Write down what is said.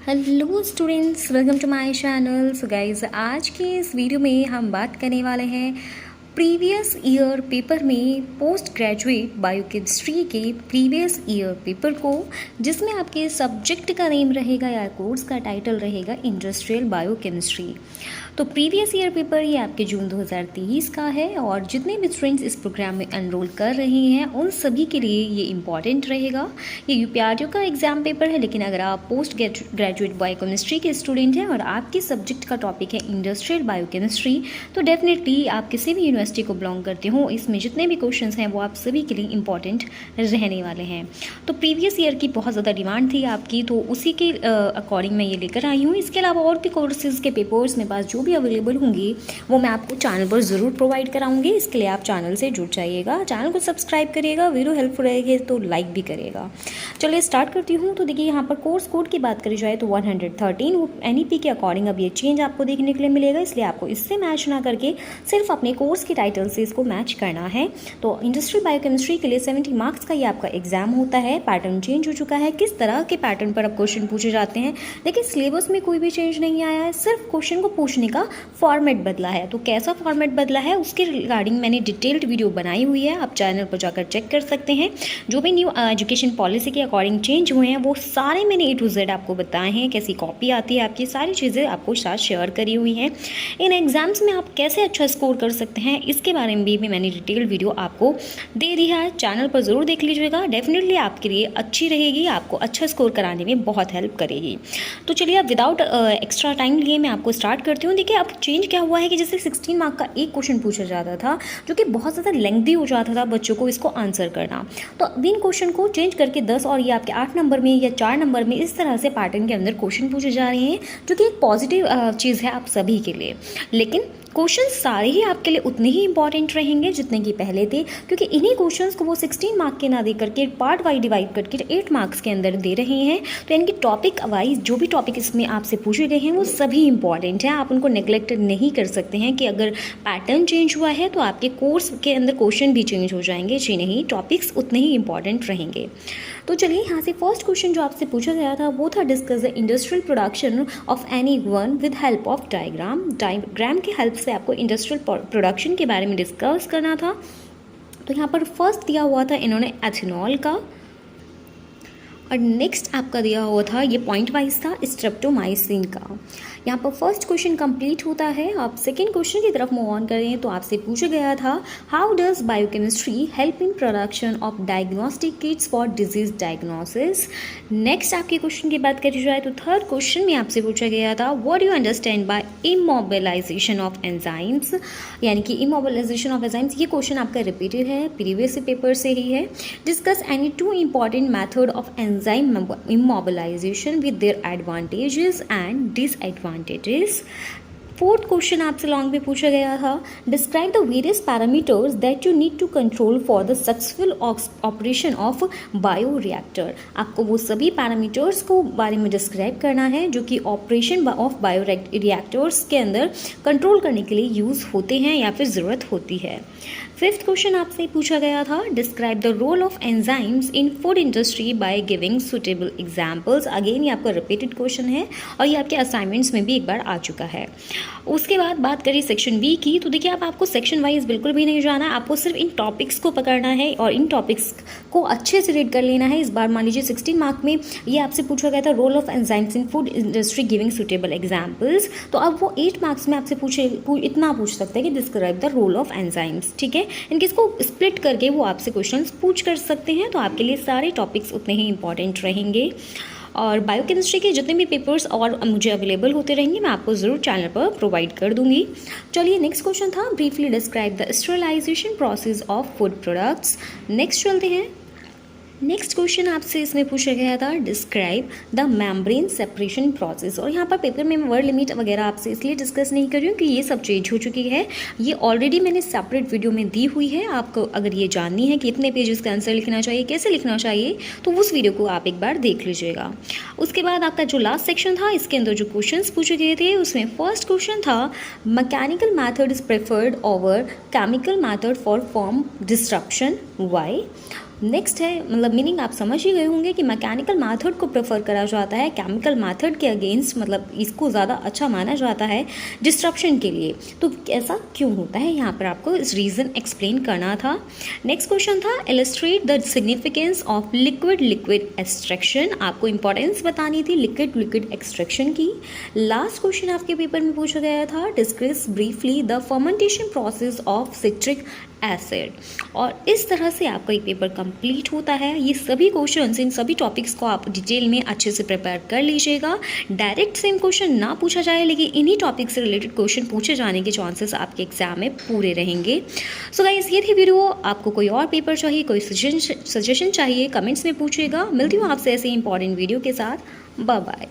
Hello students, welcome to my channel. So guys, आज के इस वीडियो में हम बात करने वाले हैं प्रीवियस ईयर पेपर में पोस्ट ग्रेजुएट बायोकेमिस्ट्री के प्रीवियस ईयर पेपर को, जिसमें आपके सब्जेक्ट का नेम रहेगा या कोर्स का टाइटल रहेगा इंडस्ट्रियल बायोकेमिस्ट्री। तो प्रीवियस ईयर पेपर ये आपके जून 2023 का है और जितने भी स्टूडेंट्स इस प्रोग्राम में एनरोल कर रहे हैं उन सभी के लिए ये इम्पॉर्टेंट रहेगा। ये यूपीआरटीओ का एग्जाम पेपर है, लेकिन अगर आप पोस्ट ग्रेजुएट बायोकेमिस्ट्री के स्टूडेंट हैं और आपके सब्जेक्ट का टॉपिक है इंडस्ट्रियल बायोकेमिस्ट्री, तो डेफिनेटली आप किसी भी यूनिवर्सिटी को बिलोंग करते हो, इसमें जितने भी क्वेश्चन हैं वो आप सभी के लिए इंपॉर्टेंट रहने वाले हैं। तो प्रीवियस ईयर की बहुत ज़्यादा डिमांड थी आपकी, तो उसी के अकॉर्डिंग मैं ये लेकर आई हूँ। इसके अलावा और भी कोर्सेज के पेपर्स मेरे पास जो भी अवेलेबल होंगी वो मैं आपको चैनल पर ज़रूर प्रोवाइड कराऊंगी। इसके लिए आप चैनल से जुड़ जाइएगा, चैनल को सब्सक्राइब करिएगा, वीडियो हेल्पफुल रहेगी तो लाइक भी करिएगा। चलिए स्टार्ट करती हूँ। तो देखिए, यहाँ पर कोर्स कोड की बात करी जाए तो 113 वो NEP के अकॉर्डिंग अब ये चेंज आपको देखने के लिए मिलेगा, इसलिए आपको इससे मैच ना करके सिर्फ अपने कोर्स के टाइटल से इसको मैच करना है। तो इंडस्ट्रियल बायोकेमिस्ट्री के लिए 70 मार्क्स का ये आपका एग्जाम होता है। पैटर्न चेंज हो चुका है। किस तरह के पैटर्न पर अब क्वेश्चन पूछे जाते हैं? देखिए, सिलेबस में कोई भी चेंज नहीं आया है, सिर्फ क्वेश्चन को पूछने का फॉर्मेट बदला है। तो कैसा फॉर्मेट बदला है उसके रिगार्डिंग मैंने डिटेल्ड वीडियो बनाई हुई है, आप चैनल पर जाकर चेक कर सकते हैं। जो भी न्यू एजुकेशन पॉलिसी के अकॉर्डिंग चेंज हुए हैं वो सारे मैंने A to Z आपको बताए हैं। कैसी कॉपी आती है, आपकी सारी चीज़ें आपको साथ शेयर करी हुई हैं। इन एग्जाम्स में आप कैसे अच्छा स्कोर कर सकते हैं इसके बारे में भी मैंने डिटेल वीडियो आपको दे दिया है, चैनल पर ज़रूर देख लीजिएगा। डेफिनेटली आपके लिए अच्छी रहेगी, आपको अच्छा स्कोर कराने में बहुत हेल्प करेगी। तो चलिए, अब विदाउट एक्स्ट्रा टाइम लिए मैं आपको स्टार्ट करती हूँ। देखिए, अब चेंज क्या हुआ है कि जैसे 16 मार्क का एक क्वेश्चन पूछा जाता था जो कि बहुत ज़्यादा लेंथी हो जाता था बच्चों को इसको आंसर करना, तो अब इन क्वेश्चन को चेंज करके 10 और ये आपके 8 नंबर में या 4 नंबर में इस तरह से पैटर्न के अंदर क्वेश्चन पूछे जा रहे हैं, जो कि एक पॉजिटिव चीज़ है आप सभी के लिए। लेकिन क्वेश्चन सारे ही आपके लिए उतने ही इंपॉर्टेंट रहेंगे जितने कि पहले थे, क्योंकि इन्हीं क्वेश्चंस को वो 16 मार्क के ना दे करके पार्ट वाइज डिवाइड करके 8 मार्क्स के अंदर दे रहे हैं। तो इनकी टॉपिक वाइज जो भी टॉपिक इसमें आपसे पूछे गए हैं वो सभी इंपॉर्टेंट हैं, आप उनको नेग्लेक्ट नहीं कर सकते हैं कि अगर पैटर्न चेंज हुआ है तो आपके कोर्स के अंदर क्वेश्चन भी चेंज हो जाएंगे। जी नहीं, टॉपिक्स उतने ही इंपॉर्टेंट रहेंगे। तो चलिए, यहाँ से फर्स्ट क्वेश्चन जो आपसे पूछा गया था वो था, discuss the industrial production of any one with help of diagram. Diagram की हेल्प से आपको इंडस्ट्रियल प्रोडक्शन के बारे में डिस्कस करना था। तो यहाँ पर फर्स्ट दिया हुआ था इन्होंने एथेनॉल का, और नेक्स्ट आपका दिया हुआ था, ये पॉइंट वाइज था, स्ट्रेप्टोमाइसिन का। यहाँ पर फर्स्ट क्वेश्चन कंप्लीट होता है। आप सेकेंड क्वेश्चन की तरफ मूव ऑन करें तो आपसे पूछा गया था, how does biochemistry help in production of diagnostic kits for disease diagnosis. Next आपके क्वेश्चन की बात करी जाए तो थर्ड क्वेश्चन में आपसे पूछा गया था, what do you understand by immobilization of enzymes, यानी कि इमोबिलाइजेशन ऑफ एंजाइम्स। ये क्वेश्चन आपका रिपीटेड है, प्रीवियस पेपर से ही है। Discuss any two important method of enzyme immobilization with their advantages and disadvantages. Fourth question आपसे लॉन्ग में पूछा गया था, describe the various parameters that you need to control for the successful operation of bioreactor. आपको वो सभी parameters को बारे में डिस्क्राइब करना है जो कि ऑपरेशन ऑफ बायो रिएक्टर्स के अंदर कंट्रोल करने के लिए यूज़ होते हैं या फिर ज़रूरत होती है। फिफ्थ क्वेश्चन आपसे पूछा गया था, describe the role of enzymes in food industry by giving suitable examples. Again ये आपका रिपीटेड क्वेश्चन है और ये आपके असाइनमेंट्स में भी एक बार आ चुका है। उसके बाद बात करें सेक्शन बी की, तो देखिए, अब आपको सेक्शन वाइज बिल्कुल भी नहीं जाना, आपको सिर्फ इन टॉपिक्स को पकड़ना है और इन टॉपिक्स को अच्छे से रीड कर लेना है। इस बार मान लीजिए 16 मार्क में ये आपसे पूछा गया था, role of enzymes in food industry giving suitable examples, तो अब वो 8 मार्क्स में आपसे इतना पूछ सकते हैं कि describe the role of enzymes. ठीक है, इनके इसको स्प्लिट करके वो आपसे क्वेश्चंस पूछ कर सकते हैं। तो आपके लिए सारे टॉपिक्स उतने ही इंपॉर्टेंट रहेंगे और बायोकेमिस्ट्री के जितने भी पेपर्स और मुझे अवेलेबल होते रहेंगे मैं आपको ज़रूर चैनल पर प्रोवाइड कर दूंगी। चलिए, नेक्स्ट क्वेश्चन था, briefly describe the sterilization process of food products. Next चलते हैं। नेक्स्ट क्वेश्चन आपसे इसमें पूछा गया था, describe the membrane separation process. और यहाँ पर पेपर में मैं वर्ड लिमिट वगैरह आपसे इसलिए डिस्कस नहीं कर रही हूँ कि ये सब चेंज हो चुकी है, ये ऑलरेडी मैंने सेपरेट वीडियो में दी हुई है। आपको अगर ये जाननी है कि कितने पेजेस का आंसर लिखना चाहिए, कैसे लिखना चाहिए, तो उस वीडियो को आप एक बार देख लीजिएगा। उसके बाद आपका जो लास्ट सेक्शन था, इसके अंदर जो क्वेश्चन पूछे गए थे उसमें फर्स्ट क्वेश्चन था, mechanical method is preferred over chemical method for form destruction, why. Next है, मतलब मीनिंग आप समझ ही गए होंगे कि मैकेनिकल मेथड को प्रेफर करा जाता है केमिकल मेथड के अगेंस्ट, मतलब इसको ज़्यादा अच्छा माना जाता है डिस्ट्रप्शन के लिए। तो ऐसा क्यों होता है, यहाँ पर आपको इस रीज़न एक्सप्लेन करना था। नेक्स्ट क्वेश्चन था illustrate the significance of liquid liquid extraction, आपको इंपॉर्टेंस बतानी थी लिक्विड लिक्विड एक्सट्रैक्शन की। लास्ट क्वेश्चन आपके पेपर में पूछा गया था discuss briefly the fermentation process of citric acid. और इस तरह से आपका एक पेपर कंप्लीट होता है। ये सभी क्वेश्चंस, इन सभी टॉपिक्स को आप डिटेल में अच्छे से प्रिपेयर कर लीजिएगा। डायरेक्ट सेम क्वेश्चन ना पूछा जाए, लेकिन इन्हीं टॉपिक से रिलेटेड क्वेश्चन पूछे जाने के चांसेस आपके एग्जाम में पूरे रहेंगे। सो गाइस, ये थी वीडियो। आपको कोई और पेपर चाहिए, कोई सजेशन चाहिए, कमेंट्स में पूछिएगा। मिलती हूँ आपसे ऐसे इंपॉर्टेंट वीडियो के साथ। Bye bye.